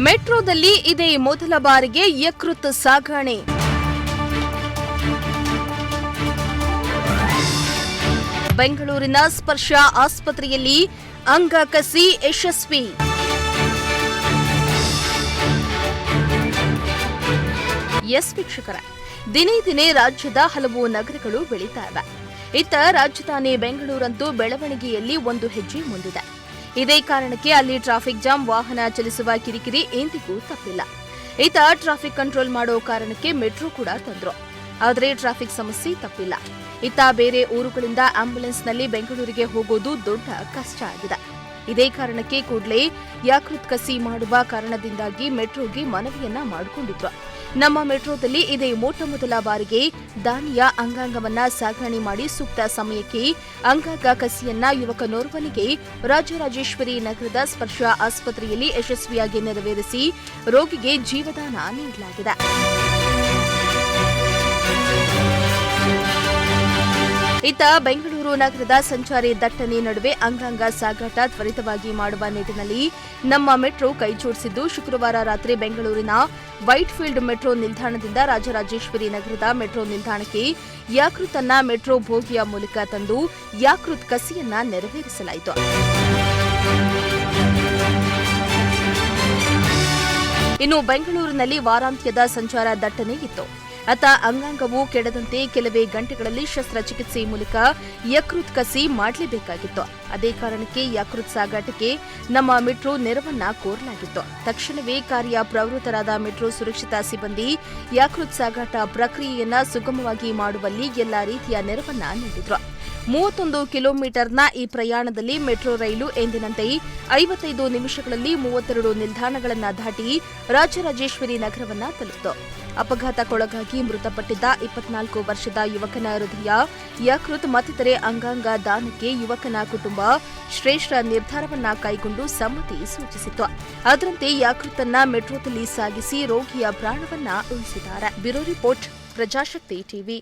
ಮೆಟ್ರೋದಲ್ಲಿ ಇದೇ ಮೊದಲ ಬಾರಿಗೆ ಯಕೃತ್ ಸಾಗಣೆ. ಬೆಂಗಳೂರಿನ ಸ್ಪರ್ಶ ಆಸ್ಪತ್ರೆಯಲ್ಲಿ ಅಂಗ ಕಸಿ ಯಶಸ್ವಿ. ಎಸ್ ವೀಕ್ಷಕರ, ದಿನೇ ದಿನೇ ರಾಜ್ಯದ ಹಲವು ನಗರಗಳು ಬೆಳೀತಾ ಇವೆ. ಇತ್ತ ರಾಜಧಾನಿ ಬೆಂಗಳೂರಂತೂ ಬೆಳವಣಿಗೆಯಲ್ಲಿ ಒಂದು ಹೆಜ್ಜೆ ಮುಂದಿದೆ. ಇದೇ ಕಾರಣಕ್ಕೆ ಅಲ್ಲಿ ಟ್ರಾಫಿಕ್ ಜಾಮ್, ವಾಹನ ಚಲಿಸುವ ಕಿರಿಕಿರಿ ಎಂದಿಗೂ ತಪ್ಪಿಲ್ಲ. ಇತ್ತ ಟ್ರಾಫಿಕ್ ಕಂಟ್ರೋಲ್ ಮಾಡೋ ಕಾರಣಕ್ಕೆ ಮೆಟ್ರೋ ಕೂಡ ತಂದ್ರು. ಆದರೆ ಟ್ರಾಫಿಕ್ ಸಮಸ್ಯೆ ತಪ್ಪಿಲ್ಲ. ಇತ್ತ ಬೇರೆ ಊರುಗಳಿಂದ ಆಂಬ್ಯುಲೆನ್ಸ್ನಲ್ಲಿ ಬೆಂಗಳೂರಿಗೆ ಹೋಗೋದು ದೊಡ್ಡ ಕಷ್ಟ ಆಗಿದೆ. ಇದೇ ಕಾರಣಕ್ಕೆ ಕೂಡಲೇ ಯಕೃತ್ ಕಸಿ ಮಾಡುವ ಕಾರಣದಿಂದಾಗಿ ಮೆಟ್ರೋಗೆ ಮನವಿಯನ್ನ ಮಾಡಿಕೊಂಡಿದ್ರು. ನಮ್ಮ ಮೆಟ್ರೋದಲ್ಲಿ ಇದೇ ಮೊಟ್ಟಮೊದಲ ಬಾರಿಗೆ ದಾನಿಯ ಅಂಗಾಂಗವನ್ನ ಸಾಗಣೆ ಮಾಡಿ ಸೂಕ್ತ ಸಮಯಕ್ಕೆ ಅಂಗಾಂಗ ಕಸಿಯನ್ನ ಯುವಕನೋರ್ವನಿಗೆ ರಾಜರಾಜೇಶ್ವರಿ ನಗರದ ಸ್ಪರ್ಶ ಆಸ್ಪತ್ರೆಯಲ್ಲಿ ಯಶಸ್ವಿಯಾಗಿ ನೆರವೇರಿಸಿ ರೋಗಿಗೆ ಜೀವದಾನ ನೀಡಲಾಗಿದೆ. ಇತ್ತ ಬೆಂಗಳೂರು ನಗರದ ಸಂಚಾರಿ ದಟ್ಟಣೆ ನಡುವೆ ಅಂಗಾಂಗ ಸಾಗಾಟ ತ್ವರಿತವಾಗಿ ಮಾಡುವ ನಿಟ್ಟಿನಲ್ಲಿ ನಮ್ಮ ಮೆಟ್ರೋ ಕೈಜೋಡಿಸಿದ್ದು, ಶುಕ್ರವಾರ ರಾತ್ರಿ ಬೆಂಗಳೂರಿನ ವೈಟ್ಫೀಲ್ಡ್ ಮೆಟ್ರೋ ನಿಲ್ದಾಣದಿಂದ ರಾಜರಾಜೇಶ್ವರಿ ನಗರದ ಮೆಟ್ರೋ ನಿಲ್ದಾಣಕ್ಕೆ ಯಕೃತ್ ಅನ್ನ ಮೆಟ್ರೋ ಬೋಗಿಯ ಮೂಲಕ ತಂದು ಯಕೃತ್ ಕಸಿಯನ್ನ ನೆರವೇರಿಸಲಾಯಿತು. ಇನ್ನು ಬೆಂಗಳೂರಿನಲ್ಲಿ ವಾರಾಂತ್ಯದ ಸಂಚಾರ ದಟ್ಟಣೆ ಇತ್ತು. ಅತ್ತ ಅಂಗಾಂಗವು ಕೆಡದಂತೆ ಕೆಲವೇ ಗಂಟೆಗಳಲ್ಲಿ ಶಸ್ತ್ರಚಿಕಿತ್ಸೆ ಮೂಲಕ ಯಕೃತ್ ಕಸಿ ಮಾಡಲೇಬೇಕಾಗಿತ್ತು. ಅದೇ ಕಾರಣಕ್ಕೆ ಯಕೃತ್ ಸಾಗಾಟಕ್ಕೆ ನಮ್ಮ ಮೆಟ್ರೋ ನೆರವನ್ನ ಕೋರಲಾಗಿತ್ತು. ತಕ್ಷಣವೇ ಕಾರ್ಯಪ್ರವೃತ್ತರಾದ ಮೆಟ್ರೋ ಸುರಕ್ಷಿತ ಸಿಬ್ಬಂದಿ ಯಕೃತ್ ಸಾಗಾಟ ಪ್ರಕ್ರಿಯೆಯನ್ನ ಸುಗಮವಾಗಿ ಮಾಡುವಲ್ಲಿ ಎಲ್ಲಾ ರೀತಿಯ ನೆರವನ್ನ ನೀಡಿದ್ರು. 31 ಕಿಲೋಮೀಟರ್ನ ಈ ಪ್ರಯಾಣದಲ್ಲಿ ಮೆಟ್ರೋ ರೈಲು ಎಂದಿನಂತೆ 55 ನಿಮಿಷಗಳಲ್ಲಿ 32 ನಿಲ್ದಾಣಗಳನ್ನು ದಾಟಿ ರಾಜರಾಜೇಶ್ವರಿ ನಗರವನ್ನ ತಲುಪಿತು. ಅಪಘಾತಕ್ಕೊಳಗಾಗಿ ಮೃತಪಟ್ಟಿದ್ದ 24 ವರ್ಷದ ಯುವಕನ ಹೃದಯ, ಯಕೃತ್ ಮತ್ತಿತರೆ ಅಂಗಾಂಗ ದಾನಕ್ಕೆ ಯುವಕನ ಕುಟುಂಬ ಶ್ರೇಷ್ಠ ನಿರ್ಧಾರವನ್ನ ಕೈಗೊಂಡು ಸಮ್ಮತಿ ಸೂಚಿಸಿತ್ತು. ಅದರಂತೆ ಯಕೃತನ್ನ ಮೆಟ್ರೋದಲ್ಲಿ ಸಾಗಿಸಿ ರೋಗಿಯ ಪ್ರಾಣವನ್ನ ಉಳಿಸಿದ್ದಾರೆ. Bureau report, Prajashakti TV.